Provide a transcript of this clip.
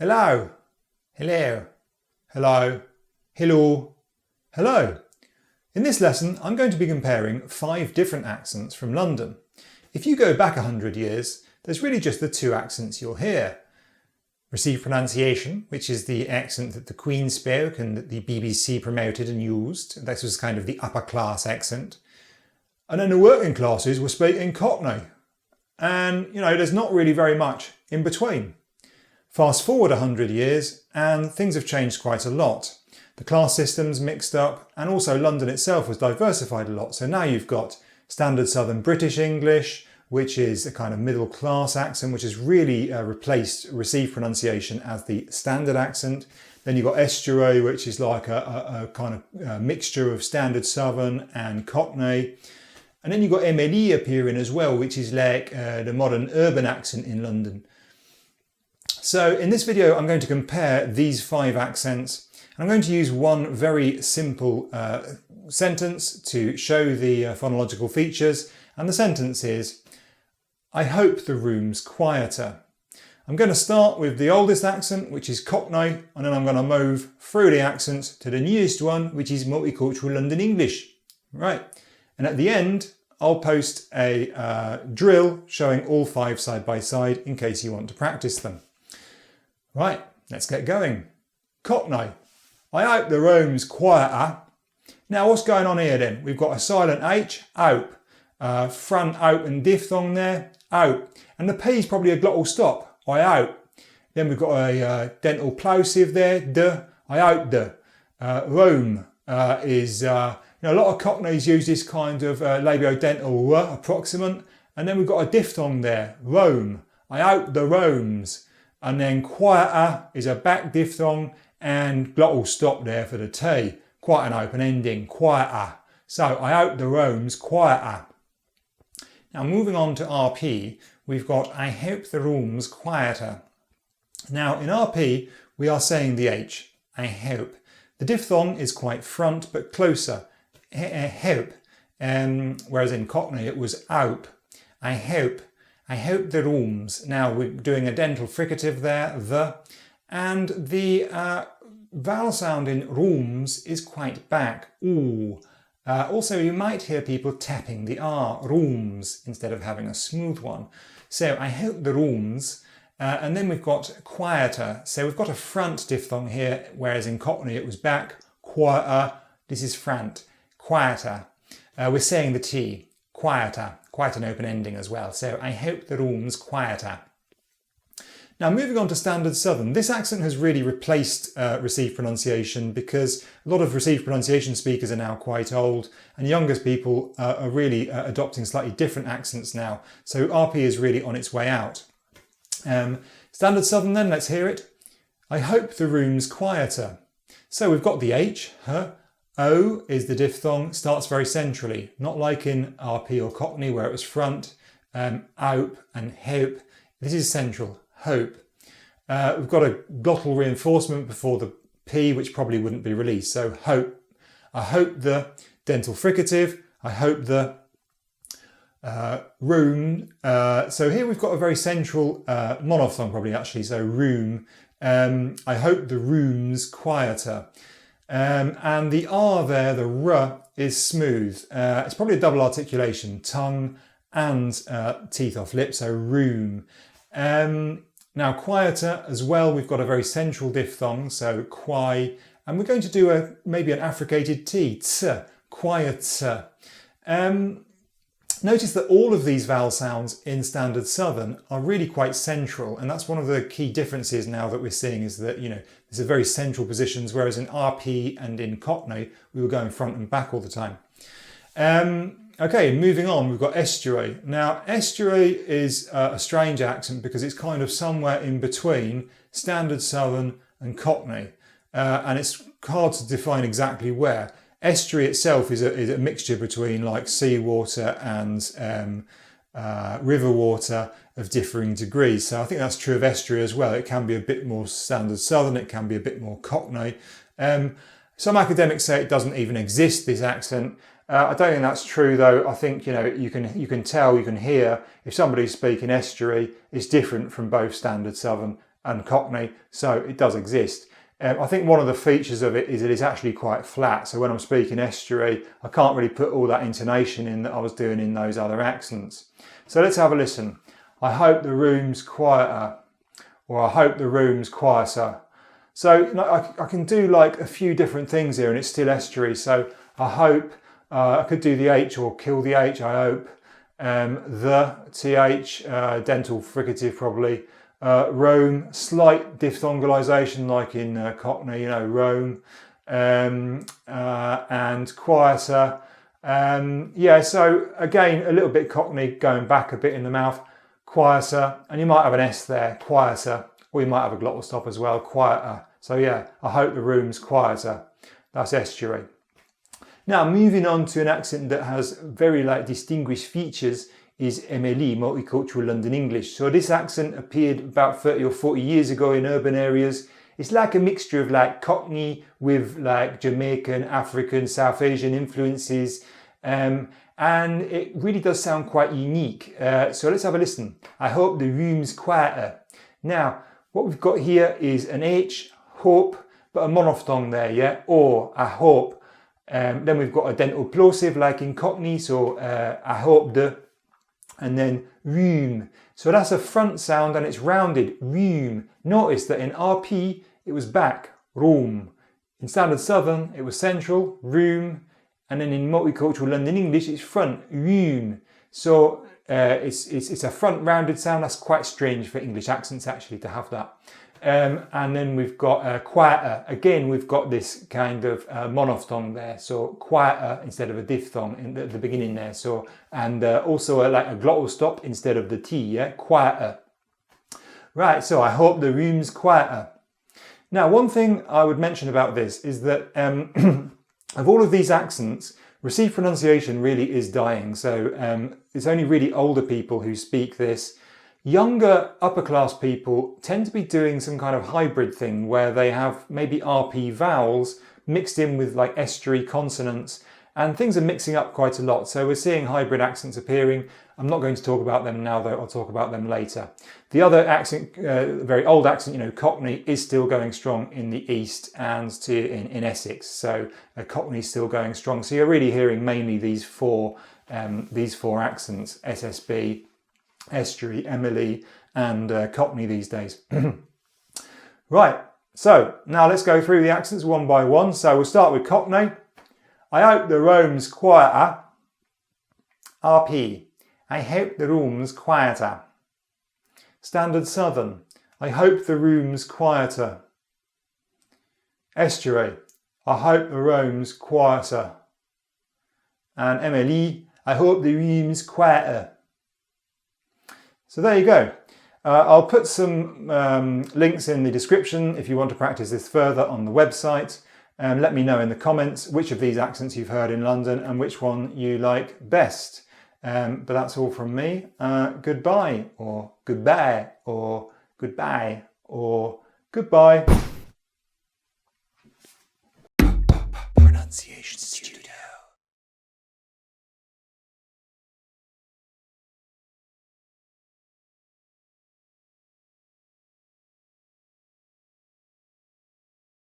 hello, hello, hello, hello, hello. In this lesson, I'm going to be comparing 5 different accents from London. If you go back 100 years, there's really just the 2 accents you'll hear. Received pronunciation, which is the accent that the Queen spoke and that the BBC promoted and used. This was kind of the upper class accent. And then the working classes were speaking Cockney. And, there's not really very much in between. Fast forward 100 years and things have changed quite a lot. The class system's mixed up and also London itself was diversified a lot. So now you've got standard Southern British English, which is a kind of middle class accent, which has really replaced received pronunciation as the standard accent. Then you've got Estuary, which is like a kind of mixture of standard Southern and Cockney. And then you've got MLE appearing as well, which is like the modern urban accent in London. So in this video, I'm going to compare these 5 accents. And I'm going to use one very simple sentence to show the phonological features. And the sentence is, I hope the room's quieter. I'm going to start with the oldest accent, which is Cockney, and then I'm going to move through the accents to the newest one, which is Multicultural London English. Right. And at the end, I'll post a drill showing all 5 side by side in case you want to practice them. Right, let's get going. Cockney. I hope the room's quieter. Now what's going on here then? We've got a silent H, hope. Front open diphthong there, hope. And the P is probably a glottal stop, I hope. Then we've got a dental plosive there, d. I hope the. Room is, a lot of Cockneys use this kind of labiodental r approximant. And then we've got a diphthong there, Rome. I hope the Romes. And then quieter is a back diphthong and glottal stop there for the T. Quite an open ending, quieter. So I hope the room's quieter. Now moving on to RP, we've got I hope the room's quieter. Now in RP, we are saying the H, I hope. The diphthong is quite front but closer, hope. Whereas in Cockney it was hope. I hope the rooms. Now we're doing a dental fricative there, the. And the vowel sound in rooms is quite back, ooh. Also, you might hear people tapping the R, rooms, instead of having a smooth one. So I hope the rooms. And then we've got quieter. So we've got a front diphthong here, whereas in Cockney it was back, quieter. This is front, quieter. We're saying the T, quieter, quite an open ending as well. So I hope the room's quieter. Now moving on to standard Southern, this accent has really replaced received pronunciation because a lot of received pronunciation speakers are now quite old and younger people are really adopting slightly different accents now. So RP is really on its way out. Standard Southern then, let's hear it. I hope the room's quieter. So we've got the H, O is the diphthong, starts very centrally, not like in RP or Cockney where it was front, hope and hope. This is central. Hope. We've got a glottal reinforcement before the P, which probably wouldn't be released. So hope. I hope the dental fricative. I hope the room. So here we've got a very central monophthong probably actually. So room. I hope the room's quieter. And the R there, the R, is smooth. It's probably a double articulation, tongue and teeth off lip. So room. Now quieter as well, we've got a very central diphthong, so qui, and we're going to do maybe an affricated T, t, quieter. Notice that all of these vowel sounds in standard Southern are really quite central, and that's one of the key differences now that we're seeing is that, these are very central positions, whereas in RP and in Cockney, we were going front and back all the time. Okay, moving on, we've got Estuary. Now, Estuary is a strange accent because it's kind of somewhere in between standard Southern and Cockney. And it's hard to define exactly where. Estuary itself is a mixture between like seawater and river water of differing degrees. So I think that's true of Estuary as well. It can be a bit more standard Southern, it can be a bit more Cockney. Some academics say it doesn't even exist, this accent. I don't think that's true though. I think, you can tell, you can hear if somebody's speaking Estuary, it's different from both standard Southern and Cockney, so it does exist. I think one of the features of it is that it's actually quite flat, so when I'm speaking Estuary, I can't really put all that intonation in that I was doing in those other accents. So let's have a listen. I hope the room's quieter, or I hope the room's quieter. So I can do like a few different things here and it's still Estuary. So I hope, I could do the H or kill the H, I hope. The, TH, dental fricative probably. Rome, slight diphthongalisation like in Cockney, you know, Rome. And quieter. Yeah, so again, a little bit Cockney going back a bit in the mouth. Quieter, and you might have an S there, quieter. Or you might have a glottal stop as well, quieter. So yeah, I hope the room's quieter. That's Estuary. Now moving on to an accent that has very distinguished features is MLE, Multicultural London English. So this accent appeared about 30 or 40 years ago in urban areas. It's like a mixture of like Cockney with like Jamaican, African, South Asian influences. And it really does sound quite unique. So let's have a listen. I hope the room's quieter. Now, what we've got here is an H, hope, but a monophthong there, yeah? Or, I hope. Then we've got a dental plosive like in Cockney, so I hope the, and then room. So that's a front sound and it's rounded, room. Notice that in RP, it was back, room. In Standard Southern, it was central, room. And then in Multicultural London English, it's front, room. So it's a front rounded sound. That's quite strange for English accents actually to have that. And then we've got quieter. Again, we've got this kind of monophthong there. So quieter instead of a diphthong in the beginning there. So and also like a glottal stop instead of the T. Yeah, quieter. Right. So I hope the room's quieter. Now, one thing I would mention about this is that of all of these accents, received pronunciation really is dying. So it's only really older people who speak this. Younger upper class people tend to be doing some kind of hybrid thing where they have maybe RP vowels mixed in with like estuary consonants, and things are mixing up quite a lot. So we're seeing hybrid accents appearing. I'm not going to talk about them now though, I'll talk about them later. The other accent, very old accent, you know, Cockney is still going strong in the East and in Essex. So Cockney is still going strong. So you're really hearing mainly these four accents, SSB, Estuary, MLE and Cockney these days. Right, so now let's go through the accents one by one. So we'll start with Cockney. I hope the room's quieter. RP. I hope the room's quieter. Standard Southern. I hope the room's quieter. Estuary. I hope the room's quieter. And MLE. I hope the room's quieter. So there you go. I'll put some links in the description if you want to practice this further on the website. Let me know in the comments which of these accents you've heard in London and which one you like best. But that's all from me. Goodbye, or goodbye, or goodbye, or goodbye. Pronunciation.